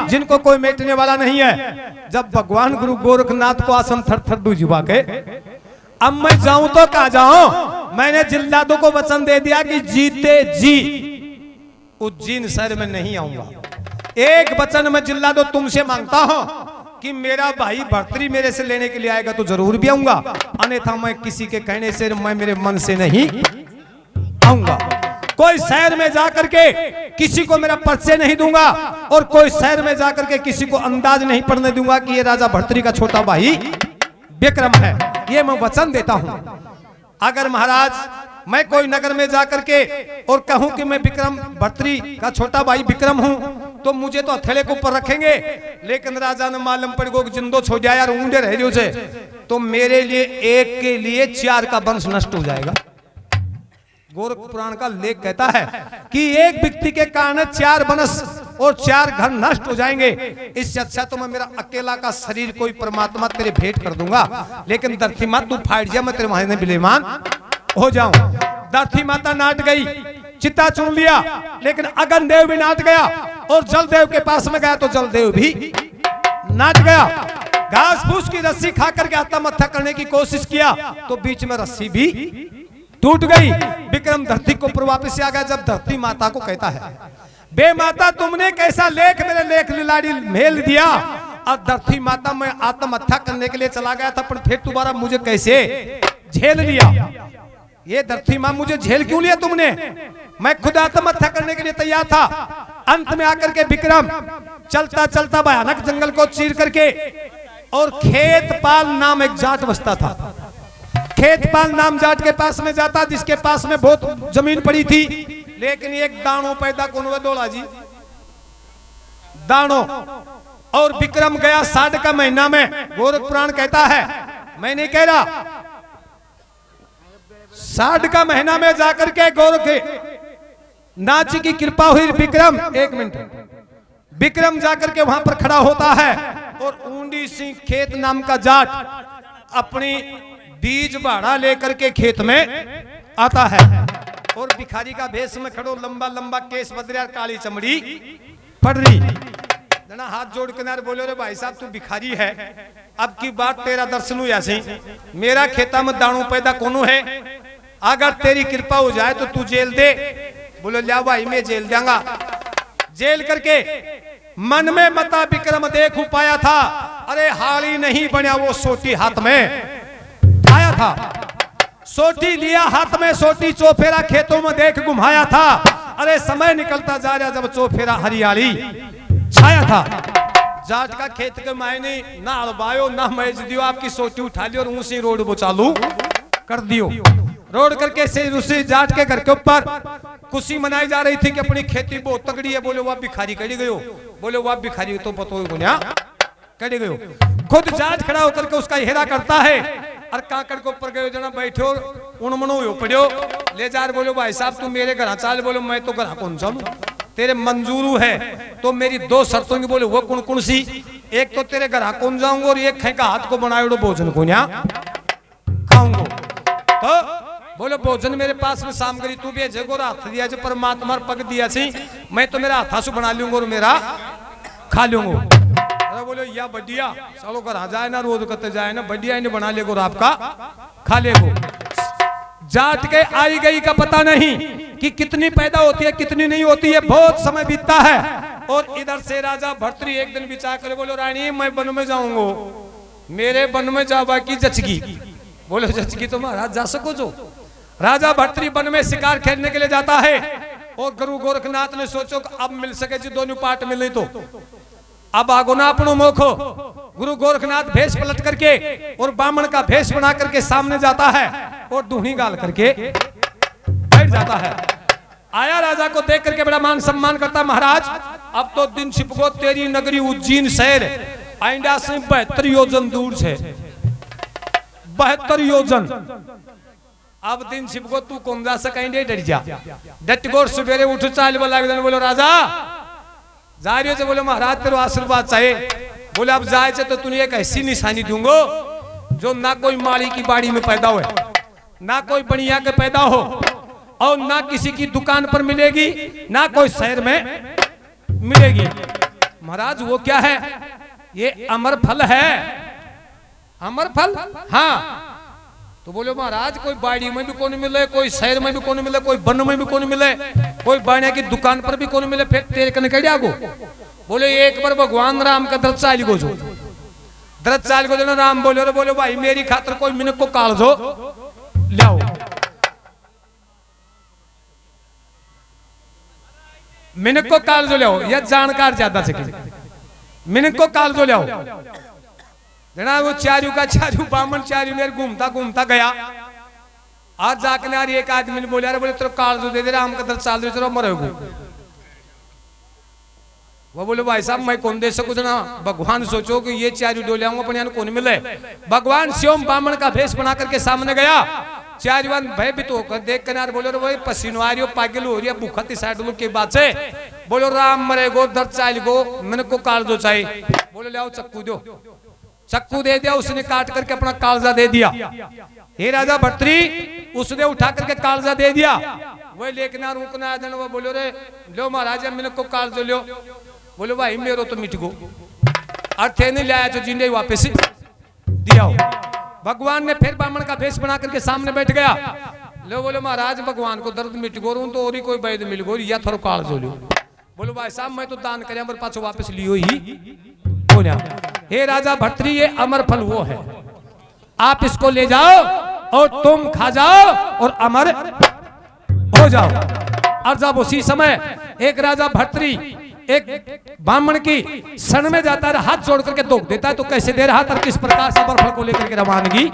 जिनको कोई मेटने वाला नहीं है। जब भगवान गुरु गोरखनाथ को आसन थर थर दू जुबा के, अब मैं जाऊं तो कहा जाऊं। मैंने जिल्लादों को वचन दे दिया कि जीते जी उज्जैन शहर में नहीं आऊंगा। एक वचन मैं जिल्लादों तुमसे मांगता हूं कि मेरा भाई भर्तरी मेरे से लेने के लिए आएगा तो जरूर भी आऊंगा, अन्यथा मैं किसी के कहने से, मैं मेरे मन से नहीं आऊंगा। कोई शहर में जाकर के किसी को मेरा परिचय नहीं दूंगा, और कोई शहर में जाकर के किसी को अंदाज नहीं पड़ने दूंगा कि ये राजा भर्तरी का छोटा भाई विक्रम है। ये मैं वचन देता हूं। अगर महाराज मैं कोई नगर में जाकर के और कहूं कि मैं विक्रम भर्तरी का छोटा भाई विक्रम हूं, तो मुझे तो हथेले के ऊपर रखेंगे, लेकिन राजा ने मालूम पड़ गो जिंदो छो जाए यार ऊंडे रह जो से, तो मेरे लिए एक के लिए 4 का वंश नष्ट हो जाएगा। गोरख पुराण का लेख कहता है कि एक व्यक्ति के कारण 4 वंश और 4 घर नष्ट हो जाएंगे। इससे अच्छा तो मैं मेरा अकेला का शरीर कोई परमात्मा तेरे भेंट कर दूंगा, लेकिन धरती माता तू फाड़ जा, मैं तेरे वहां विलेमान हो जाऊं। धरती माता नाट गई, चिता चुन लिया, लेकिन अगन देव भी नाट गया, और जलदेव के पास में गया तो जलदेव भी नाट गया। घास फूस की रस्सी खा करके आत्महत्या करने की कोशिश किया तो बीच में रस्सी भी टूट गई। विक्रम धरती को ऊपर वापस से आ गया। जब धरती माता को कहता है, बे माता तुमने कैसा लेख मेरे लेख लिलाड़ी मेल दिया, और धरती माता मैं आत्महत्या करने के लिए चला गया था, पर फिर दोबारा मुझे कैसे झेल लिया। ये धरती माँ मुझे झेल क्यों लिया तुमने, मैं खुद आत्महत्या करने के लिए तैयार था। अंत में आकर के विक्रम चलता चलता भयानक जंगल को चीर करके, और खेतपाल नाम एक जाट बसता था, खेतपाल नाम जाट के पास में जाता, जिसके पास में बहुत जमीन पड़ी थी, लेकिन एक दानो पैदा कौन हुआ दौड़ा जी दानो। और विक्रम गया 60 का महीना में। गोरख पुराण कहता है, मैं नहीं कह रहा, 60 का महीना में जाकर के गोरख नाच की कृपा हुई। विक्रम 1 मिनट, विक्रम जाकर के वहां पर खड़ा होता है, और ऊंडी सिंह खेत नाम का जाट अपनी बीज भाड़ा लेकर के खेत में आता है, और भिखारी का भेष में खड़ो, लंबा लंबा केस बदरिया, काली चमड़ी पड़ रही। जना हाथ जोड़ के बोलो, रे भाई साहब तू भिखारी है, अब की बात तेरा दर्शन हुआ ऐसे, मेरा खेता में दाणू पैदा कोनो है, अगर तेरी कृपा हो जाए तो तू जेल दे। बोलो लिया भाई मैं जेल देंगा। जेल करके मन में मता विक्रम देख पाया था, अरे हाल ही नहीं बना वो सोटी हाथ में आया था, सोटी लिया हाथ में, सोटी चौफेरा खेतों में देख घुमाया था। अरे समय निकलता जा रहा जब चौफेरा हरियाली छाया था। जाट का खेत के मायने ना हड़बायो ना मैज दियो, आपकी सोटी उठा लियो और उसी रोड वो चालू कर दियो। रोड करके से उसी जाट के घर के ऊपर खुशी मनाई जा रही थी कि अपनी खेती बहुत तगड़ी है। बोले वह भिखारी कड़ी गयो, बोले वह भिखारी तो पतो गुनिया कड़ी गयो। खुद जाट खड़ा होकर के उसका हेरा करता है, और काकड़ के ऊपर गयो, जना बैठो उणमणो हो पड़ो, ले जा रहे। बोलो भाई साहब तू मेरे घर चाल। बोलो मैं तो घर कौन चालू, तेरे मंजूरू है तो मेरी 2 शर्तों की। बोले वो कौन कौन सी, एक तो तेरे घर कौन जाऊंगा, और एक खेका हाथ को बनाए भोजन को खाऊंगा। तो बोलो भोजन मेरे पास में सामग्री तू भी जगो हाथ दिया जो परमात्मा पग दिया सी, मैं तो मेरा हाथा से बना लूंगा और मेरा खा लूंगा। अरे बोलो या बढ़िया चलो घर आ जाए ना, रोज करते जाए ना, बढ़िया इन्हें बना लेगो और आपका खा लेगो। जाट के आई गई का पता नहीं कि कितनी पैदा होती है कितनी नहीं होती है, बहुत समय बीतता है। और इधर से राजा भर्तरी एक दिन बिचा कर बोलो रानी मैं वन में जाऊंगा, मेरे वन में जावा की जचगी। बोलो जचगी तो महाराज जा सको जो। राजा भर्तरी वन में शिकार खेलने के लिए जाता है, और गुरु गोरखनाथ ने सोचो कि अब मिल सके जी दोनों पार्ट मिले तो अब आगो ना अपनो मोखो। गुरु गोरखनाथ भेष पलट करके और बामण का भेष बना करके सामने जाता है, और दूहनी गाल करके बैठ जाता है। आया राजा को देख करके बड़ा मान सम्मान करता, महाराज अब तो दिन छिपको, तेरी नगरी उज्जैन शहर आइंडा से 72 योजन दूर है, 72 योजन। अब दिन छिपको तू कौन जा सकेंगे, डर जा डट गोर सवेरे उठ चाल वाला। बोलो राजा जा रही हो, बोलो महाराज तेरे आशीर्वाद चाहिए। बोले अब जाए तो तुझे एक ऐसी निशानी दूंगो जो ना कोई माली की बाड़ी में पैदा हो, ना कोई बनिया के पैदा हो, और ना किसी की दुकान पर मिलेगी, ना कोई शहर में मिलेगी। महाराज वो क्या है? ये अमर फल है। अमर फल? हाँ। तो बोलो महाराज कोई बाड़ी में भी कौन मिले, कोई शहर में भी कौन मिले, कोई वन में भी कौन मिले, कोई बाणे की दुकान पर भी कौन मिले, फिर तेरे कने कड़िया गो। बोले एक बार भगवान राम का दरद चाल गो जो, दरद चाल गो जो राम बोले रे, बोलो भाई मेरी खातर कोई मिनक को काल जो लाओ। मिनक को काल जो लाओ, यह जानकार ज्यादा से मिनक को काल जो लाओ। जना वो चारू का चारू बामन चारू मेरे घूमता घूमता गया। आज जाकर यार एक आदमी ने बोला, अरे बोले तेरे काल जो दे दे राम का दर्द चाल दे, चलो मरेगो। वो बोले भाई साहब मैं कौन दे सकूं ना, भगवान सोचो कि ये चारू डोले आऊंगा अपन यान कौन मिले। भगवान शिवम बामन का भेष बना करके सामने गया। चारूवान भय भी तो होकर देख कर यार बोलो भाई पसीनो आ रही हो, पागल हो रही है, भूखा साइड लोग के बात से बोलो राम मरेगो दर्द चाल गो, मैंने को काल दो चाहिए। बोले लाओ चक्कू दो, चक्कू दे दिया, उसने काट करके अपना कालजा दे दिया। हे राजा भर्तरी उसने उठा करके कालजा दे दिया। वही लेकना रुकना आदन वो बोलो रे लो महाराज मैंने को कालजो लो। बोलो भाई मेरो तो मिट गो, अर्थे नहीं लाया जो जिंदे वापस दिया हो। भगवान ने फिर बामन का भेष बना करके सामने बैठ गया। लो बोलो महाराज भगवान को दर्द मिट गो तो और ही कोई वैद्य मिल गो या थोड़ा कालजो लो। बोलो भाई साहब मैं तो दान कर मेरे पास वापस लियो ही बोला। हे राजा भर्तरी ये अमर फल वो है, आप इसको ले जाओ और तुम खा जाओ और अमर हो जाओ। और जब उसी समय एक राजा भर्तरी एक ब्राह्मण की शरण में जाता है, हाथ जोड़ करके धोख देता है। तो कैसे दे रहा था, किस प्रकार से अमर फल को लेकर के रवानगी